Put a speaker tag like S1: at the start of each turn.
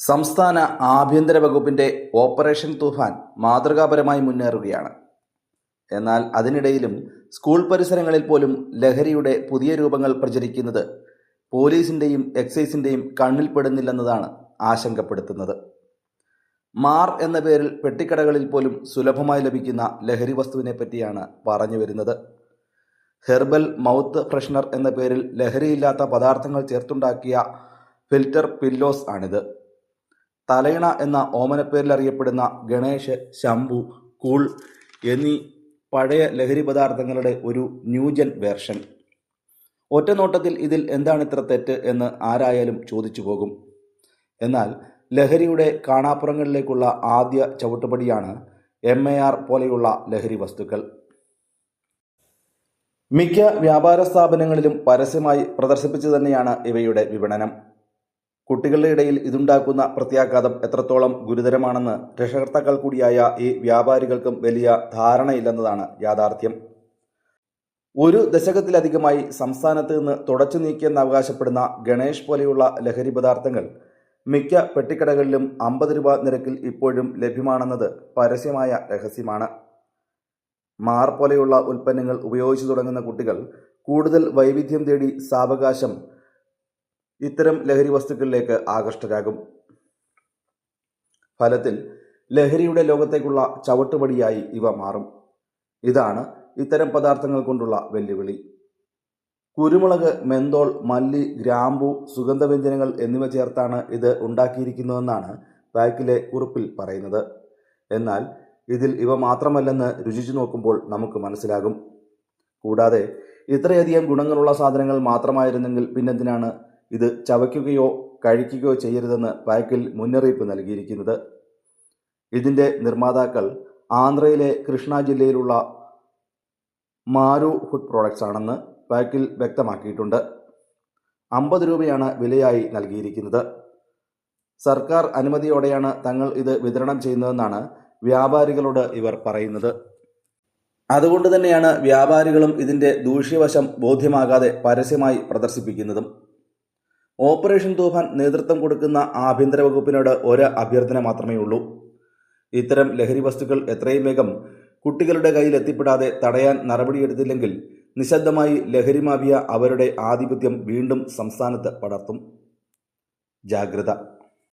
S1: സംസ്ഥാന ആഭ്യന്തര വകുപ്പിന്റെ ഓപ്പറേഷൻ തൂഫാൻ മാതൃകാപരമായി മുന്നേറുകയാണ്. എന്നാൽ അതിനിടയിലും സ്കൂൾ പരിസരങ്ങളിൽ പോലും ലഹരിയുടെ പുതിയ രൂപങ്ങൾ പ്രചരിക്കുന്നത് പോലീസിന്റെയും എക്സൈസിന്റെയും കണ്ണിൽപ്പെടുന്നില്ലെന്നതാണ് ആശങ്കപ്പെടുത്തുന്നത്. മാർ എന്ന പേരിൽ പെട്ടിക്കടകളിൽ പോലും സുലഭമായി ലഭിക്കുന്ന ലഹരി വസ്തുവിനെ പറ്റിയാണ് പറഞ്ഞു വരുന്നത്. ഹെർബൽ മൗത്ത് ഫ്രഷ്നർ എന്ന പേരിൽ ലഹരിയില്ലാത്ത പദാർത്ഥങ്ങൾ ചേർത്തുണ്ടാക്കിയ ഫിൽറ്റർ പില്ലോസ് ആണിത്. തലയിണ എന്ന ഓമനപ്പേരിൽ അറിയപ്പെടുന്ന ഗണേഷ്, ശംഭു, കൂൾ എന്നീ പഴയ ലഹരി പദാർത്ഥങ്ങളുടെ ഒരു ന്യൂജൻ വേർഷൻ. ഒറ്റനോട്ടത്തിൽ ഇതിൽ എന്താണ് ഇത്ര തെറ്റ് എന്ന് ആരായാലും ചോദിച്ചു പോകും. എന്നാൽ ലഹരിയുടെ കാണാപ്പുറങ്ങളിലേക്കുള്ള ആദ്യ ചവിട്ടുപടിയാണ് MAR പോലെയുള്ള ലഹരി വസ്തുക്കൾ. മിക്ക വ്യാപാര സ്ഥാപനങ്ങളിലും പരസ്യമായി പ്രദർശിപ്പിച്ചു തന്നെയാണ് ഇവയുടെ വിപണനം. കുട്ടികളുടെ ഇടയിൽ ഇതുണ്ടാക്കുന്ന പ്രത്യാഘാതം എത്രത്തോളം ഗുരുതരമാണെന്ന് രക്ഷകർത്താക്കൾ കൂടിയായ ഈ വ്യാപാരികൾക്കും വലിയ ധാരണയില്ലെന്നതാണ് യാഥാർത്ഥ്യം. ഒരു ദശകത്തിലധികമായി സംസ്ഥാനത്ത് നിന്ന് തുടച്ചു നീക്കിയെന്ന് അവകാശപ്പെടുന്ന ഗണേഷ് പോലെയുള്ള ലഹരി പദാർത്ഥങ്ങൾ മിക്ക പെട്ടിക്കടകളിലും 50 രൂപ നിരക്കിൽ ഇപ്പോഴും ലഭ്യമാണെന്നത് പരസ്യമായ രഹസ്യമാണ്. മാർ പോലെയുള്ള ഉൽപ്പന്നങ്ങൾ ഉപയോഗിച്ചു തുടങ്ങുന്ന കുട്ടികൾ കൂടുതൽ വൈവിധ്യം തേടി സാവകാശം ഇത്തരം ലഹരി വസ്തുക്കളിലേക്ക് ആകൃഷ്ടരാകും. ഫലത്തിൽ ലഹരിയുടെ ലോകത്തേക്കുള്ള ചവിട്ടുപടിയായി ഇവ മാറും. ഇതാണ് ഇത്തരം പദാർത്ഥങ്ങൾ കൊണ്ടുള്ള വെല്ലുവിളി. കുരുമുളക്, മെന്തോൾ, മല്ലി, ഗ്രാമ്പു, സുഗന്ധവ്യഞ്ജനങ്ങൾ എന്നിവ ചേർത്താണ് ഇത് ഉണ്ടാക്കിയിരിക്കുന്നതെന്നാണ് പാക്കിലെ കുറിപ്പിൽ പറയുന്നത്. എന്നാൽ ഇതിൽ ഇവ മാത്രമല്ലെന്ന് രുചിച്ചു നോക്കുമ്പോൾ നമുക്ക് മനസ്സിലാകും. കൂടാതെ ഇത്രയധികം ഗുണങ്ങളുള്ള സാധനങ്ങൾ മാത്രമായിരുന്നെങ്കിൽ പിന്നെന്തിനാണ് ഇത് ചവയ്ക്കുകയോ കഴിക്കുകയോ ചെയ്യരുതെന്ന് പാക്കിൽ മുന്നറിയിപ്പ് നൽകിയിരിക്കുന്നത്? ഇതിൻ്റെ നിർമ്മാതാക്കൾ ആന്ധ്രയിലെ കൃഷ്ണ ജില്ലയിലുള്ള മാരു ഫുഡ് പ്രോഡക്ട്സ് ആണെന്ന് പാക്കിൽ വ്യക്തമാക്കിയിട്ടുണ്ട്. 50 രൂപയാണ് വിലയായി നൽകിയിരിക്കുന്നത്. സർക്കാർ അനുമതിയോടെയാണ് തങ്ങൾ ഇത് വിതരണം ചെയ്യുന്നതെന്നാണ് വ്യാപാരികളോട് ഇവർ പറയുന്നത്. അതുകൊണ്ട് തന്നെയാണ് വ്യാപാരികളും ഇതിൻ്റെ ദൂഷ്യവശം ബോധ്യമാകാതെ പരസ്യമായി പ്രദർശിപ്പിക്കുന്നതും. ഓപ്പറേഷൻ തൂഫാൻ നേതൃത്വം കൊടുക്കുന്ന ആഭ്യന്തര വകുപ്പിനോട് ഒരു അഭ്യർത്ഥന മാത്രമേ ഉള്ളൂ. ഇത്തരം ലഹരി വസ്തുക്കൾ എത്രയും വേഗം കുട്ടികളുടെ കയ്യിൽ എത്തിപ്പെടാതെ തടയാൻ നടപടിയെടുത്തില്ലെങ്കിൽ നിശബ്ദമായി ലഹരി മാഫിയ അവരുടെ ആധിപത്യം വീണ്ടും സംസ്ഥാനത്ത് പടർത്തും. ജാഗ്രത.